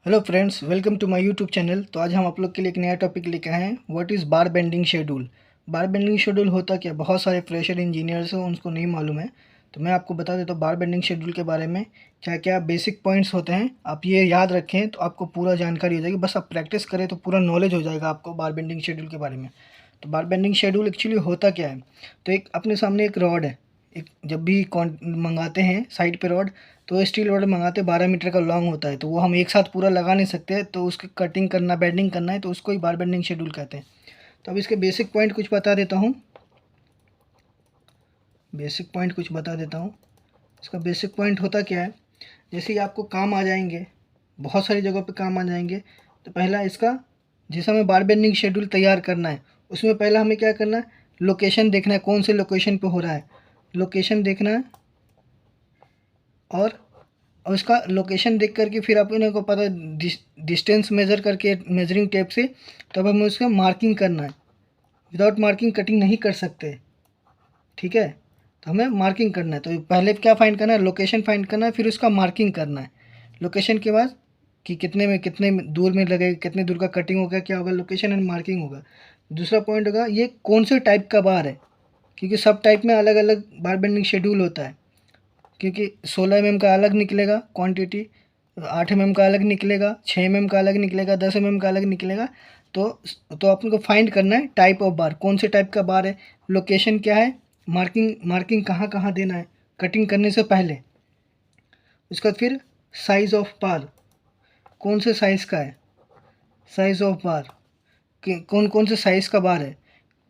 Hello friends, welcome to my YouTube channel. तो आज हम आप लोग के लिए एक नया टॉपिक लेके आए हैं। What is bar bending schedule. Bar bending schedule होता क्या, बहुत सारे फ्रेशर इंजीनियर्स हैं उनको नहीं मालूम है। तो मैं आपको बता देता हूँ बार बेंडिंग शेड्यूल के बारे में क्या क्या बेसिक पॉइंट्स होते हैं। आप ये याद रखें तो आपको पूरा जानकारी हो जाएगी। बस आप प्रैक्टिस करें तो पूरा नॉलेज हो जाएगा आपको बार बेंडिंग शेड्यूल के बारे में। तो बार बेंडिंग शेड्यूल एक्चुअली होता क्या है। तो एक अपने सामने एक रॉड है। एक जब भी मंगाते हैं साइड पे रॉड, तो स्टील रॉड मंगाते 12 मीटर का लॉन्ग होता है। तो वो हम एक साथ पूरा लगा नहीं सकते, तो उसकी कटिंग करना, बेंडिंग करना है, तो उसको ही बार बेंडिंग शेड्यूल कहते हैं। तो अब इसके बेसिक पॉइंट कुछ बता देता हूँ। इसका बेसिक पॉइंट होता क्या है, जैसे ही आपको काम आ जाएंगे, बहुत सारी जगहों पे काम आ जाएंगे। तो पहला इसका, जिस हमें बार बेंडिंग शेड्यूल तैयार करना है, उसमें पहला हमें क्या करना है, लोकेशन देखना है, कौन से लोकेशन पे हो रहा है, लोकेशन देखना है। और उसका लोकेशन देख करके फिर अपने को पता डिस्टेंस मेज़र करके मेजरिंग टेप से, तब हमें उसका मार्किंग करना है। विदाउट मार्किंग कटिंग नहीं कर सकते, ठीक है। तो हमें मार्किंग करना है। तो पहले क्या फाइंड करना है, लोकेशन फाइंड करना है, फिर उसका मार्किंग करना है। लोकेशन के बाद कि कितने दूर में लगेगा, कितने दूर का कटिंग होगा, क्या होगा, लोकेशन एंड मार्किंग होगा। दूसरा पॉइंट होगा ये कौन से टाइप का बार है, क्योंकि सब टाइप में अलग अलग बार बेंडिंग शेड्यूल होता है। क्योंकि 16 का अलग निकलेगा क्वांटिटी, 8 का अलग निकलेगा, 6 का अलग निकलेगा, 10 का अलग निकलेगा। तो अपन को फाइंड करना है टाइप ऑफ बार, कौन से टाइप का बार है, लोकेशन क्या है, मार्किंग मार्किंग कहाँ कहाँ देना है कटिंग करने से पहले। उसके बाद फिर साइज़ ऑफ बार, कौन से साइज़ का है, साइज़ ऑफ बार कि कौन कौन से साइज़ का बार है।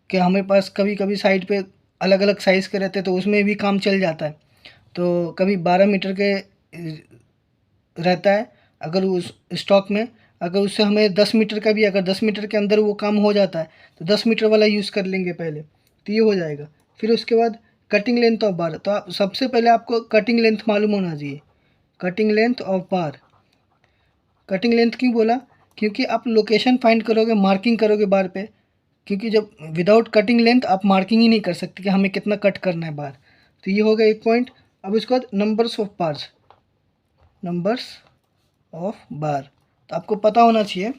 कि हमारे पास कभी कभी साइड पे अलग अलग साइज़ के रहते हैं, तो उसमें भी काम चल जाता है। तो कभी 12 मीटर के रहता है, अगर उस स्टॉक में, अगर उससे हमें 10 मीटर का भी, अगर 10 मीटर के अंदर वो काम हो जाता है, तो 10 मीटर वाला यूज़ कर लेंगे पहले, तो ये हो जाएगा। फिर उसके बाद कटिंग लेंथ ऑफ बार। तो आप सबसे पहले आपको कटिंग लेंथ मालूम होना चाहिए। Cutting length of bar, cutting length क्यों बोला, क्योंकि आप लोकेशन फाइंड करोगे, मार्किंग करोगे बार पे। क्योंकि जब विदाउट कटिंग लेंथ आप मार्किंग ही नहीं कर सकते कि हमें कितना कट करना है बार। तो ये हो गया एक पॉइंट। अब उसके बाद numbers of bars, numbers of बार। तो आपको पता होना चाहिए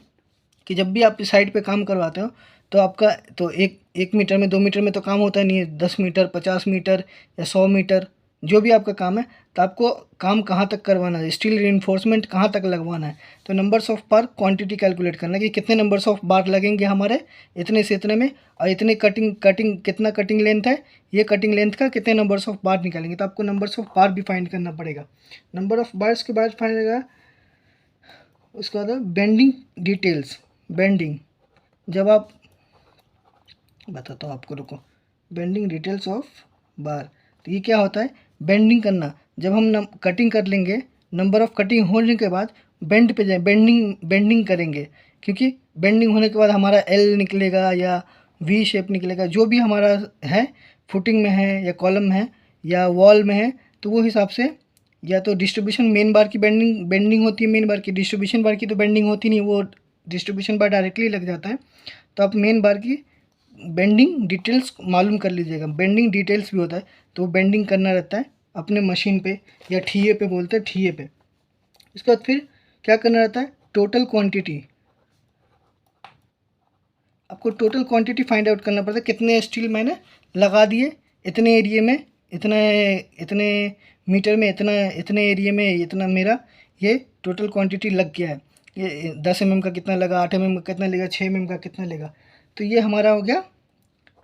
कि जब भी आप इस साइड पे काम करवाते हो, तो आपका तो एक एक मीटर में, 2 मीटर में तो काम होता नहीं है, 10 मीटर, 50 मीटर या 100 मीटर, जो भी आपका काम है। तो आपको काम कहाँ तक करवाना है, स्टील रिइंफोर्समेंट कहाँ तक लगवाना है। तो numbers of bar quantity calculate करना है कि कितने नंबर्स ऑफ बार लगेंगे हमारे इतने से इतने में, और इतने कटिंग कटिंग कितना कटिंग लेंथ है, ये कटिंग लेंथ का कितने नंबर्स ऑफ बार निकालेंगे। तो आपको नंबर्स ऑफ बार भी फाइंड करना पड़ेगा। नंबर ऑफ बार्स के बाद फाइंड करेगा। उसके बाद बेंडिंग डिटेल्स, बेंडिंग, जब आप, बताता हूँ आपको, रुको। बेंडिंग डिटेल्स ऑफ बार, तो ये क्या होता है, बेंडिंग करना। जब हम कटिंग कर लेंगे, नंबर ऑफ कटिंग होने के बाद बेंड पे जाए, बेंडिंग बेंडिंग करेंगे। क्योंकि बेंडिंग होने के बाद हमारा एल निकलेगा या वी शेप निकलेगा, जो भी हमारा है, फुटिंग में है या कॉलम में है या वॉल में है, तो वो हिसाब से। या तो डिस्ट्रीब्यूशन मेन बार की बेंडिंग बेंडिंग होती है, मेन बार की, डिस्ट्रीब्यूशन बार की तो बेंडिंग होती नहीं, वो डिस्ट्रीब्यूशन बार डायरेक्टली लग जाता है। तो आप मेन बार की बेंडिंग डिटेल्स मालूम कर लीजिएगा। बेंडिंग डिटेल्स भी होता है, तो बेंडिंग करना रहता है अपने मशीन पे, या ठीए पे बोलते हैं, ठीए पे। इसके बाद फिर क्या करना रहता है, टोटल क्वांटिटी। आपको टोटल क्वांटिटी फाइंड आउट करना पड़ता है, कितने स्टील मैंने लगा दिए इतने एरिया में, इतने इतने मीटर में, इतना इतने एरिया में, इतना मेरा ये टोटल क्वांटिटी लग गया है। ये 10 का कितना लगा, 8 का कितना लेगा, 6 का कितना लेगा। तो ये हमारा हो गया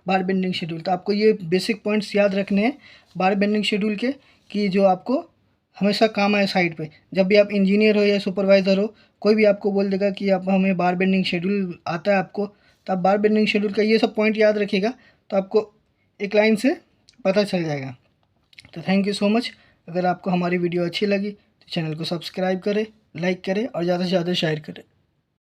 बार बेंडिंग शेड्यूल। तो आपको ये बेसिक पॉइंट्स याद रखने हैं बार बेंडिंग शेड्यूल के, कि जो आपको हमेशा काम आए साइड पे। जब भी आप इंजीनियर हो या सुपरवाइज़र हो, कोई भी आपको बोल देगा कि आप हमें बार बेंडिंग शेड्यूल आता है आपको, तो आप बार बेंडिंग शेड्यूल का ये सब पॉइंट याद रखिएगा, तो आपको एक लाइन से पता चल जाएगा। तो थैंक यू सो मच। अगर आपको हमारी वीडियो अच्छी लगी तो चैनल को सब्सक्राइब करें, लाइक करें और ज़्यादा से ज़्यादा शेयर करें।